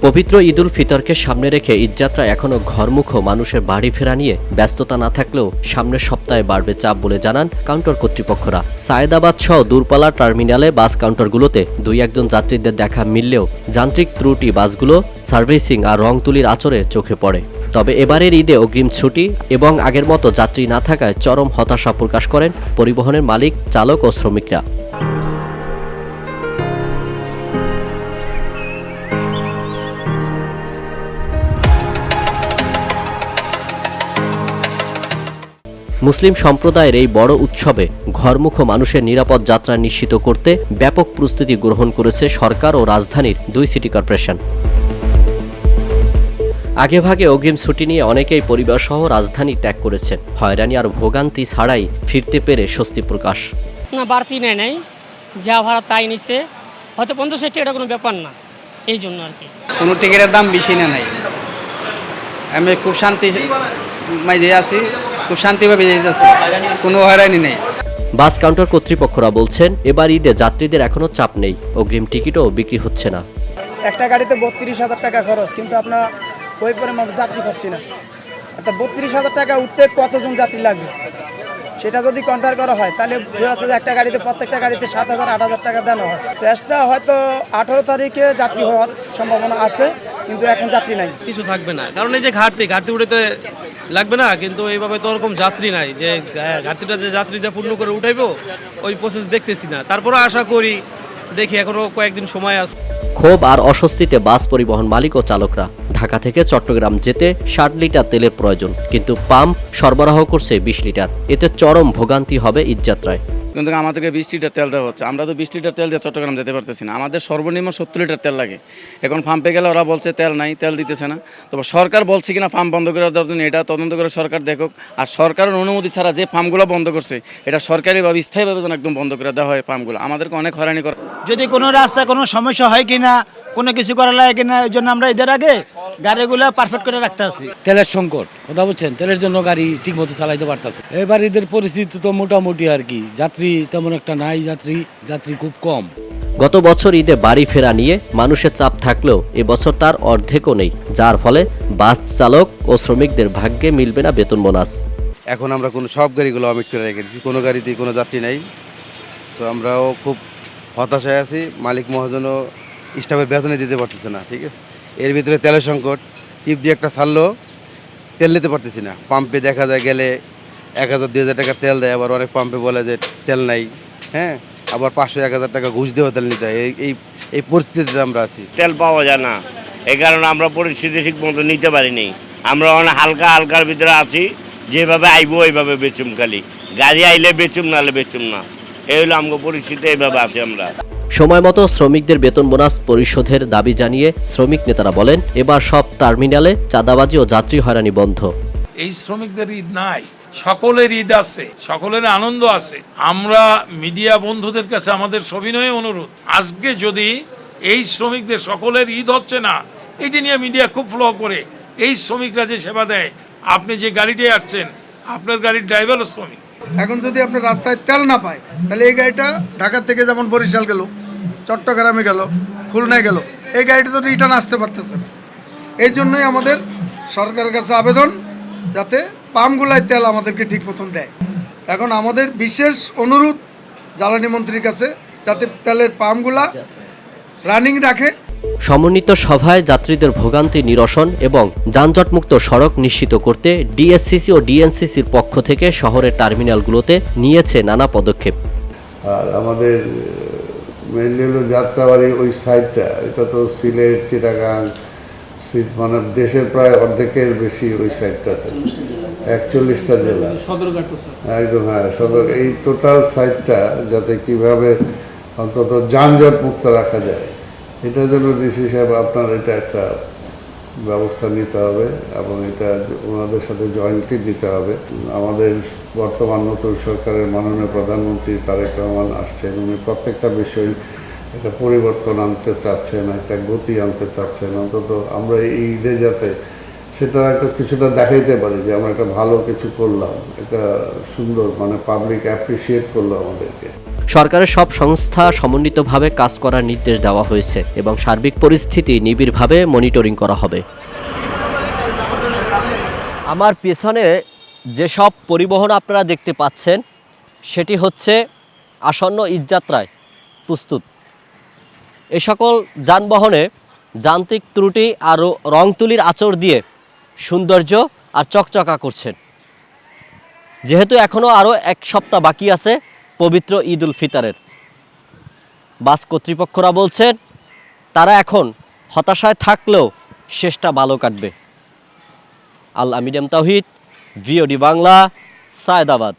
পবিত্র ঈদুল ফিতরকে সামনে রেখে ঈদযাত্রা এখনও ঘরমুখো মানুষের বাড়ি ফেরা নিয়ে ব্যস্ততা না থাকলেও সামনের সপ্তাহে বাড়বে চাপ বলে জানান কাউন্টার কর্তৃপক্ষরা। সায়েদাবাদ সহ দূরপাল্লা টার্মিনালে বাস কাউন্টারগুলোতে দুই একজন যাত্রীদের দেখা মিললেও যান্ত্রিক ত্রুটি বাসগুলো সার্ভিসিং আর রং তুলির আচরে চোখে পড়ে। তবে এবারের ঈদে অগ্রিম ছুটি এবং আগের মতো যাত্রী না থাকায় চরম হতাশা প্রকাশ করেন পরিবহনের মালিক, চালক ও শ্রমিকরা। মুসলিম সম্প্রদায়ের এই বড় উৎসবে ঘরমুখো মানুষের নিরাপদ যাত্রা নিশ্চিত করতে ব্যাপক প্রস্তুতি গ্রহণ করেছে সরকার ও রাজধানীর দুই সিটি কর্পোরেশন। আগেভাগে অগ্রিম ছুটি নিয়ে অনেকেই পরিবারসহ রাজধানী ত্যাগ করেছেন। হয়রানি আর ভোগান্তি ছাড়াই ফিরতে পেরে স্বস্তি প্রকাশ। না, বাড়তি নেয় নাই, যা ভাড়া তাই নিছে, হয়তো 50-60 টাকা, এটা কোনো ব্যাপার না, এই জন্য আর কি। কোনো টিকিটের দাম বেশি না নাই, আমি খুব শান্তি মাঝে আছি, খুব শান্তিভাবে যেতেছি, কোনো হয়রানি নেই। বাস কাউন্টার কর্তৃপক্ষরা বলছেন এবার ঈদে যাত্রীদের এখনো চাপ নেই, অগ্রিম টিকিটও বিক্রি হচ্ছে না। একটা গাড়িতে 32,000 টাকা খরচ, কিন্তু আপনার ওই পরিমাণ যাত্রী পাচ্ছি না। অর্থাৎ 32,000 টাকা উঠতে কতজন যাত্রী লাগবে সেটা যদি কম্পেয়ার করা হয় তাহলে বোঝা যাচ্ছে যে একটা গাড়িতে প্রত্যেকটা গাড়িতে 7,000-8,000 টাকা দেওয়া হয়। চেষ্টা হয়তো 18 তারিখে যাত্রী হওয়ার সম্ভাবনা আছে, কিন্তু এখন যাত্রী নাই, কিছু থাকবে না। কারণ এই যে ঘাটতি উঠেতে লাগবে না, কিন্তু এইভাবে তো ওরকম যাত্রী নাই যে ঘাটতিটা যে যাত্রীটা পূর্ণ করে উঠাইবো, ওই প্রসেস দেখতেছি না। তারপরে আশা করি, দেখি এখনো কয়েকদিন সময় আছে। ক্ষোভ আর অস্বস্তিতে বাস পরিবহন মালিক ও চালকরা। ঢাকা থেকে চট্টগ্রাম যেতে 60 লিটার তেলের প্রয়োজন, কিন্তু পাম্প সরবরাহ করছে 20 লিটার। এতে চরম ভোগান্তি হবে ঈদযাত্রায়। কিন্তু আমাদেরকে 20 লিটার তেল দেওয়া হচ্ছে, আমরা তো 20 লিটার তেল দিয়ে চট্টগ্রাম যেতে পারতেছি না। আমাদের সর্বনিম্ন 70 লিটার তেল লাগে। এখন পাম্পে গেলে ওরা বলছে তেল নাই, তেল দিতেছে না। তবে সরকার বলছে কিনা পাম্প বন্ধ করে দেওয়ার জন্য, এটা তদন্ত করে সরকার দেখুক। আর সরকারের অনুমতি ছাড়া যে পাম্পগুলো বন্ধ করছে, এটা সরকারিভাবে স্থায়ীভাবে যেন একদম বন্ধ করে দেওয়া হয় পাম্পগুলো। আমাদেরকে অনেক হয়রানি করে। যদি কোনো রাস্তায় কোনো সমস্যা হয় কিনা, কোনো কিছু করা লাগে কিনা, এই জন্য আমরা ঈদের আগে গাড়িগুলো পারফেক্ট করে রাখতে আছি। তেলের সংকট, কথা বলছেন, তেলের জন্য গাড়ি ঠিক মতো চালাইতে পারতেছে। এবার ঈদের পরিস্থিতি তো মোটামুটি আর কি, যাত্রী তেমন একটা নাই, যাত্রী খুব কম। গত বছর ঈদে বাড়ি ফেরা নিয়ে মানুষের চাপ থাকলেও এবছর তার অর্ধেকও নেই, যার ফলে বাস চালক ও শ্রমিকদের ভাগ্যে মিলবে না বেতন বোনাস। এখন আমরা সব গাড়িগুলো অমিট করে রেখে দিচ্ছি, কোনো গাড়িতেই কোনো যাত্রী নাই। সো আমরাও খুব হতাশায় আছি। মালিক মহাজনও স্টাফের বেতনে দিতে পারতেছে না, ঠিক আছে। এর ভিতরে তেলের সংকট, টিপ দিয়ে একটা ছাড়লেও তেল নিতে পারতেছি না। পাম্পে দেখা যায় গেলে 1,000-2,000 টাকা তেল দেয়, আবার অনেক পাম্পে বলে যে তেল নাই, হ্যাঁ, আবার 500-1,000 টাকা ঘুষ দেওয়া তেল নিতে হয়। এই পরিস্থিতিতে আমরা আছি। তেল পাওয়া যায় না, এই কারণে আমরা পরিস্থিতি ঠিক মতো নিতে পারিনি। আমরা অনেক হালকার ভিতরে আছি, যেভাবে আইবো ওইভাবে বেচুম, খালি গাড়ি আইলে বেচুম, নাহলে বেচুম না। এই হলো আমাদের পরিস্থিতি, এইভাবে আছি আমরা। সময় মতো শ্রমিকদের বেতন বোনাস পরিশোধের দাবি জানিয়ে শ্রমিক নেতারা বলেন এবার সব টার্মিনালে চাঁদাবাজি ও যাত্রী হয়রানি বন্ধ। এই শ্রমিকদের ঈদ নাই, সকলের ঈদ আছে, সকলের আনন্দ আছে। আমরা মিডিয়া বন্ধুদের কাছে আমাদের সবিনয় অনুরোধ, আজকে যদি এই শ্রমিকদের সকলের ঈদ হচ্ছে না, এটি নিয়ে মিডিয়া খুব ফ্লো করে, এই শ্রমিকরা যে সেবা দেয়, আপনি যে গাড়িতে আসছেন, আপনার গাড়ির ড্রাইভারও শ্রমিক। এখন যদি আপনার রাস্তায় তেল না পায়, তাহলে এই গাড়িটা ঢাকা থেকে যেমন বরিশাল গেল, চট্টগ্রামে গেল, খুলনায় গেল, এই গাড়িটা তো রিটার্ন আসতে পারতেছে না। এই জন্যই আমাদের সরকারের কাছে আবেদন, যাতে পাম্পগুলায় তেল আমাদেরকে ঠিক মতন দেয়। এখন আমাদের বিশেষ অনুরোধ জ্বালানি মন্ত্রীর কাছে, যাতে তেলের পাম্পগুলা রানিং রাখে। সমন্বিত সভায় যাত্রীদের ভোগান্তি নিরসন এবং যানজটমুক্ত সড়ক নিশ্চিত করতে ডিএসসিসি ও ডিএনসিসির পক্ষ থেকে শহরের টার্মিনালগুলোতে নিয়েছে নানা পদক্ষেপ। আর আমাদের মেনলি হলো যাত্রাবাড়ি ওই সাইডটা, এটা তো সিলেট, চিটাগাং, মানে দেশের প্রায় অর্ধেকের বেশি ওই সাইডটাতে, 41টা জেলা, একদম, হ্যাঁ, সদর। এই টোটাল সাইডটা যাতে কিভাবে অন্তত যানজট মুক্ত রাখা যায়, এটার জন্য ডিসি সাহেব আপনার এটা একটা ব্যবস্থা নিতে হবে এবং এটা ওনাদের সাথে জয়েন্টলি নিতে হবে। আমাদের বর্তমান নতুন সরকারের মাননীয় প্রধানমন্ত্রী তারেক রহমান আসছেন, উনি প্রত্যেকটা বিষয় একটা পরিবর্তন আনতে চাচ্ছেন, একটা গতি আনতে চাচ্ছেন। অন্তত আমরা এই ঈদে যাতে সেটা একটা কিছুটা দেখাইতে পারি যে আমরা একটা ভালো কিছু করলাম, একটা সুন্দর, মানে পাবলিক অ্যাপ্রিসিয়েট করলো আমাদেরকে। সরকারের সব সংস্থা সমন্বিতভাবে কাজ করার নির্দেশ দেওয়া হয়েছে এবং সার্বিক পরিস্থিতি নিবিড়ভাবে মনিটরিং করা হবে। আমার পেছনে যেসব পরিবহন আপনারা দেখতে পাচ্ছেন সেটি হচ্ছে আসন্ন ঈদযাত্রায় প্রস্তুত। এ সকল যানবাহনে যান্ত্রিক ত্রুটি আর রং তুলির আঁচড় দিয়ে সৌন্দর্য আর চকচকা করছেন। যেহেতু এখনও আরও 1 সপ্তাহ বাকি আছে পবিত্র ঈদ উল ফিতরের, বাস কর্তৃপক্ষরা বলছেন তারা এখন হতাশায় থাকলেও শেষটা ভালো কাটবে। আল আমিন এম তাওহিদ, ভিওডি বাংলা, সায়েদাবাদ।